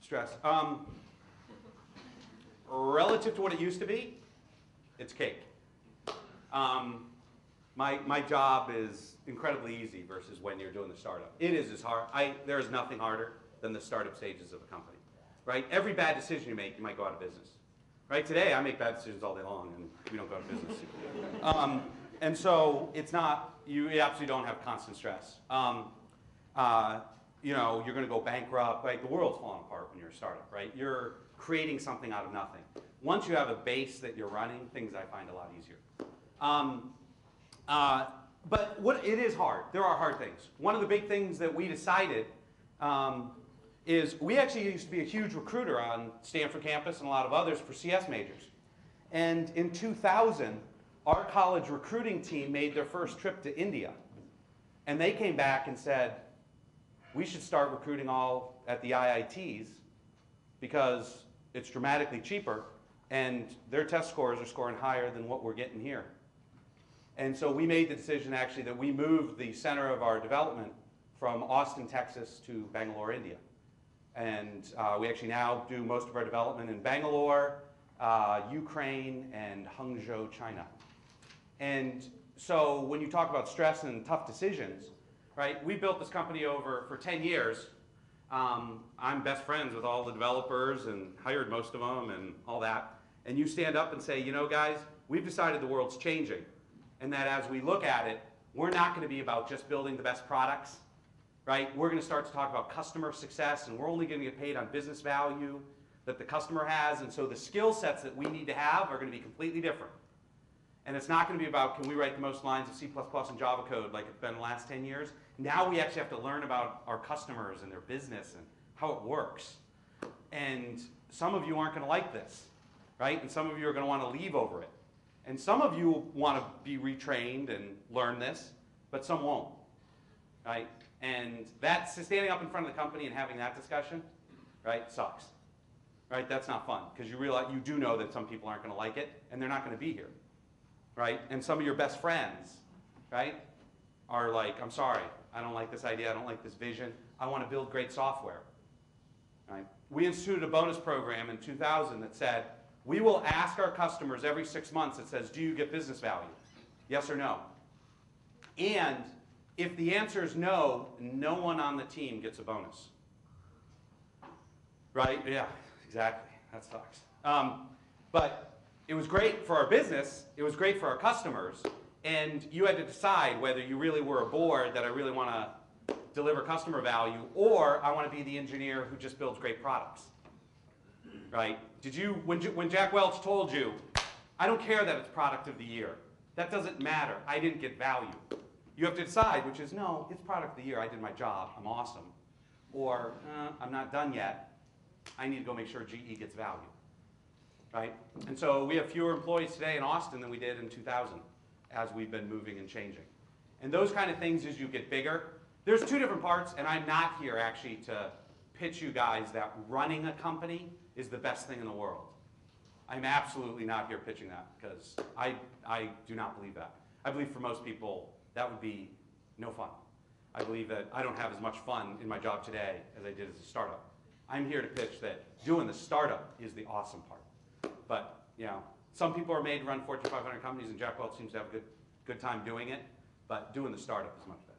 Stress. Relative to what it used to be, it's cake. My job is incredibly easy versus when you're doing the startup. It is as hard. There is nothing harder than the startup stages of a company, right? Every bad decision you make, you might go out of business, right? Today, I make bad decisions all day long, and we don't go out of business. And so it's not, you absolutely don't have constant stress. You know, you're going to go bankrupt. Like, the world's falling apart when you're a startup, right? You're creating something out of nothing. Once you have a base that you're running, things I find a lot easier. But it is hard. There are hard things. One of the big things that we decided is we actually used to be a huge recruiter on Stanford campus and a lot of others for CS majors. And in 2000, our college recruiting team made their first trip to India. And they came back and said, we should start recruiting all at the IITs because it's dramatically cheaper and their test scores are scoring higher than what we're getting here. And so we made the decision actually that we moved the center of our development from Austin, Texas to Bangalore, India. And we actually now do most of our development in Bangalore, Ukraine, and Hangzhou, China. And so when you talk about stress and tough decisions, right, we built this company for 10 years. I'm best friends with all the developers and hired most of them and all that. And you stand up and say, you know, guys, we've decided the world's changing. And that as we look at it, we're not going to be about just building the best products, right? We're going to start to talk about customer success, and we're only going to get paid on business value that the customer has. And so the skill sets that we need to have are going to be completely different. And it's not going to be about, can we write the most lines of C++ and Java code like it's been the last 10 years? Now we actually have to learn about our customers and their business and how it works. And some of you aren't going to like this, right? And some of you are going to want to leave over it. And some of you want to be retrained and learn this, but some won't, right? And that's standing up in front of the company and having that discussion, right, sucks, right? That's not fun because you realize, you do know that some people aren't going to like it and they're not going to be here, right? And some of your best friends, right, are like, I'm sorry, I don't like this idea, I don't like this vision, I want to build great software, right? We instituted a bonus program in 2000 that said, we will ask our customers every 6 months, it says, do you get business value? Yes or no? And if the answer is no, no one on the team gets a bonus. Right? Yeah, exactly. That sucks. But it was great for our business. It was great for our customers. And you had to decide whether you really were a board that I really want to deliver customer value, or I want to be the engineer who just builds great products. Right? When Jack Welch told you, I don't care that it's product of the year. That doesn't matter. I didn't get value. You have to decide, which is, no, it's product of the year. I did my job. I'm awesome. Or, I'm not done yet. I need to go make sure GE gets value. Right? And so we have fewer employees today in Austin than we did in 2000 as we've been moving and changing. And those kind of things as you get bigger. There's two different parts, and I'm not here actually to pitch you guys that running a company is the best thing in the world. I'm absolutely not here pitching that because I do not believe that. I believe for most people that would be no fun. I believe that I don't have as much fun in my job today as I did as a startup. I'm here to pitch that doing the startup is the awesome part. But you know, some people are made to run Fortune 500 companies, and Jack Welch seems to have a good time doing it. But doing the startup is much better.